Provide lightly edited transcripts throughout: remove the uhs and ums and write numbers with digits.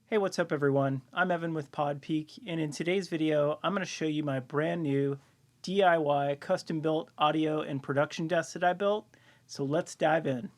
Hey, what's up everyone? I'm Evan with PodPeak, and in today's video, I'm going to show you my brand new DIY custom built audio and production desk that I built. So let's dive in.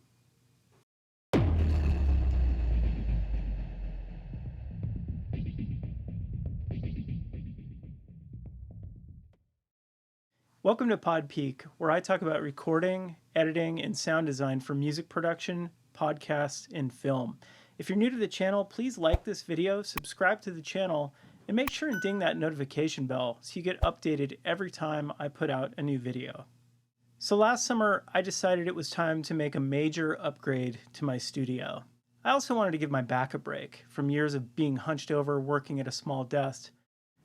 Welcome to PodPeak, where I talk about recording, editing, and sound design for music production, podcasts, and film. If you're new to the channel, please like this video, subscribe to the channel, and make sure and ding that notification bell so you get updated every time I put out a new video. So last summer, I decided it was time to make a major upgrade to my studio. I also wanted to give my back a break from years of being hunched over working at a small desk.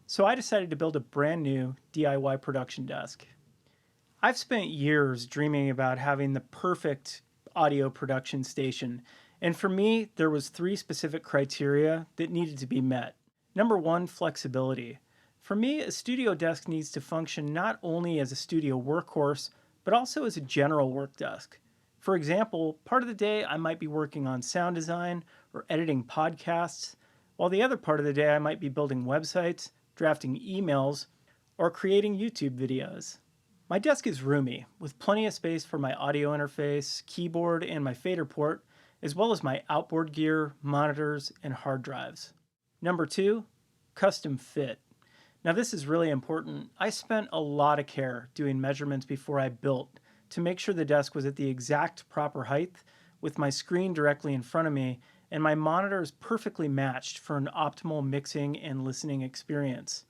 So I decided to build a brand new DIY production desk. I've spent years dreaming about having the perfect audio production station, and for me, there was three specific criteria that needed to be met. Number one, flexibility. For me, a studio desk needs to function not only as a studio workhorse, but also as a general work desk. For example, part of the day I might be working on sound design or editing podcasts, while the other part of the day I might be building websites, drafting emails, or creating YouTube videos. My desk is roomy, with plenty of space for my audio interface, keyboard, and my fader port, as well as my outboard gear, monitors, and hard drives. Number two, custom fit. Now this is really important. I spent a lot of care doing measurements before I built to make sure the desk was at the exact proper height with my screen directly in front of me and my monitors perfectly matched for an optimal mixing and listening experience.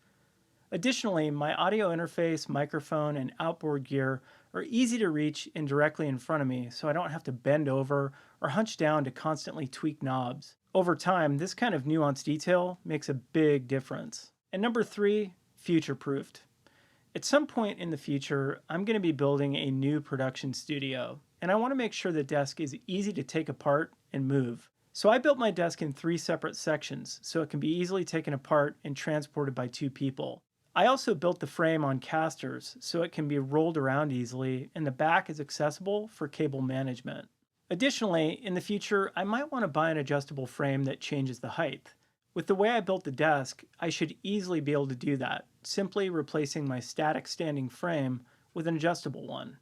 Additionally, my audio interface, microphone, and outboard gear are easy to reach and directly in front of me, so I don't have to bend over or hunch down to constantly tweak knobs. Over time, this kind of nuanced detail makes a big difference. And number three, future-proofed. At some point in the future, I'm going to be building a new production studio, and I want to make sure the desk is easy to take apart and move. So I built my desk in three separate sections so it can be easily taken apart and transported by two people. I also built the frame on casters so it can be rolled around easily and the back is accessible for cable management. Additionally, in the future, I might want to buy an adjustable frame that changes the height. With the way I built the desk, I should easily be able to do that, simply replacing my static standing frame with an adjustable one.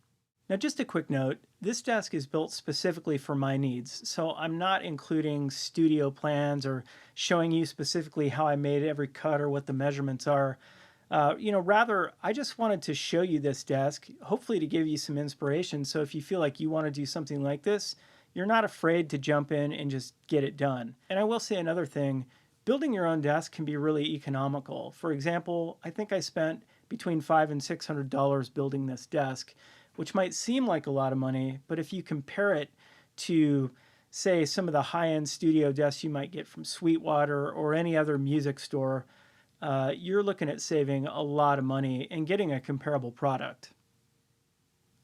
Now just a quick note, this desk is built specifically for my needs, so I'm not including studio plans or showing you specifically how I made every cut or what the measurements are. Rather, I just wanted to show you this desk, hopefully to give you some inspiration, so if you feel like you want to do something like this, you're not afraid to jump in and just get it done. And I will say another thing, building your own desk can be really economical. For example, I think I spent between $500 and $600 building this desk, which might seem like a lot of money, but if you compare it to, say, some of the high-end studio desks you might get from Sweetwater or any other music store, you're looking at saving a lot of money and getting a comparable product.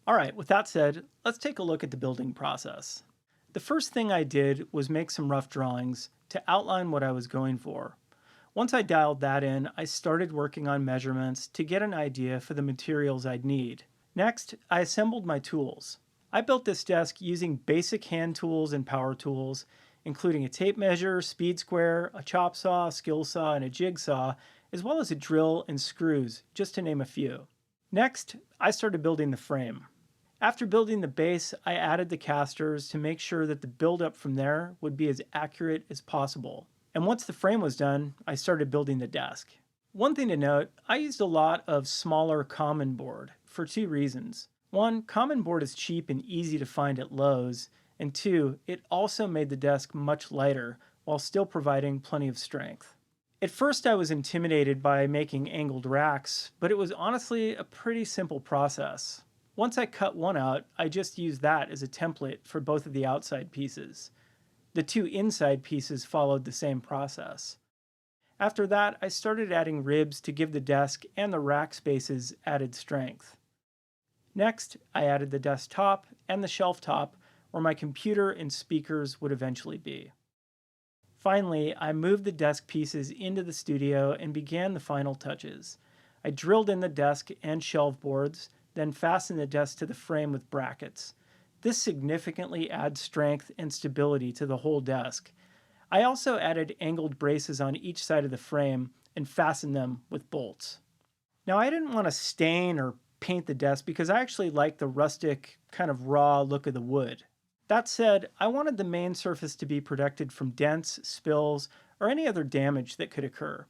All right, with that said, let's take a look at the building process. The first thing I did was make some rough drawings to outline what I was going for. Once I dialed that in, I started working on measurements to get an idea for the materials I'd need. Next, I assembled my tools. I built this desk using basic hand tools and power tools, including a tape measure, speed square, a chop saw, skill saw, and a jigsaw, as well as a drill and screws, just to name a few. Next, I started building the frame. After building the base, I added the casters to make sure that the build-up from there would be as accurate as possible. And once the frame was done, I started building the desk. One thing to note, I used a lot of smaller common board for two reasons. One, common board is cheap and easy to find at Lowe's, and two, it also made the desk much lighter while still providing plenty of strength. At first I was intimidated by making angled racks, but it was honestly a pretty simple process. Once I cut one out, I just used that as a template for both of the outside pieces. The two inside pieces followed the same process. After that, I started adding ribs to give the desk and the rack spaces added strength. Next, I added the desk top and the shelf top where my computer and speakers would eventually be. Finally, I moved the desk pieces into the studio and began the final touches. I drilled in the desk and shelf boards, then fastened the desk to the frame with brackets. This significantly adds strength and stability to the whole desk. I also added angled braces on each side of the frame and fastened them with bolts. Now I didn't want to stain or paint the desk because I actually like the rustic, kind of raw look of the wood. That said, I wanted the main surface to be protected from dents, spills, or any other damage that could occur.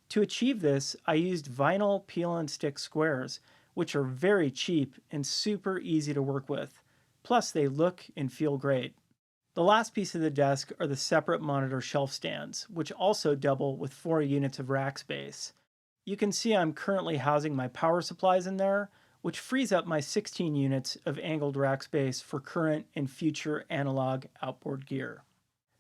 To achieve this, I used vinyl peel and stick squares, which are very cheap and super easy to work with. Plus, they look and feel great. The last piece of the desk are the separate monitor shelf stands, which also double with 4 units of rack space. You can see I'm currently housing my power supplies in there, which frees up my 16 units of angled rack space for current and future analog outboard gear.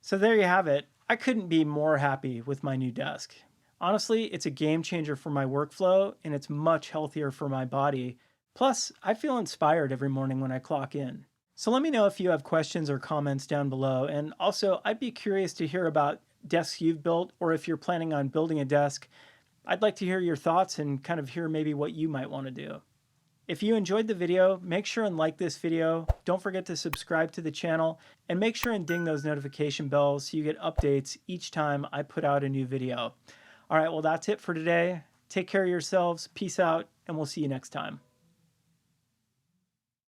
So there you have it. I couldn't be more happy with my new desk. Honestly, it's a game changer for my workflow and it's much healthier for my body. Plus, I feel inspired every morning when I clock in. So let me know if you have questions or comments down below. And also, I'd be curious to hear about desks you've built, or if you're planning on building a desk, I'd like to hear your thoughts and kind of hear maybe what you might want to do. If you enjoyed the video, make sure and like this video. Don't forget to subscribe to the channel and make sure and ding those notification bells so you get updates each time I put out a new video. All right, well, that's it for today. Take care of yourselves. Peace out, and we'll see you next time.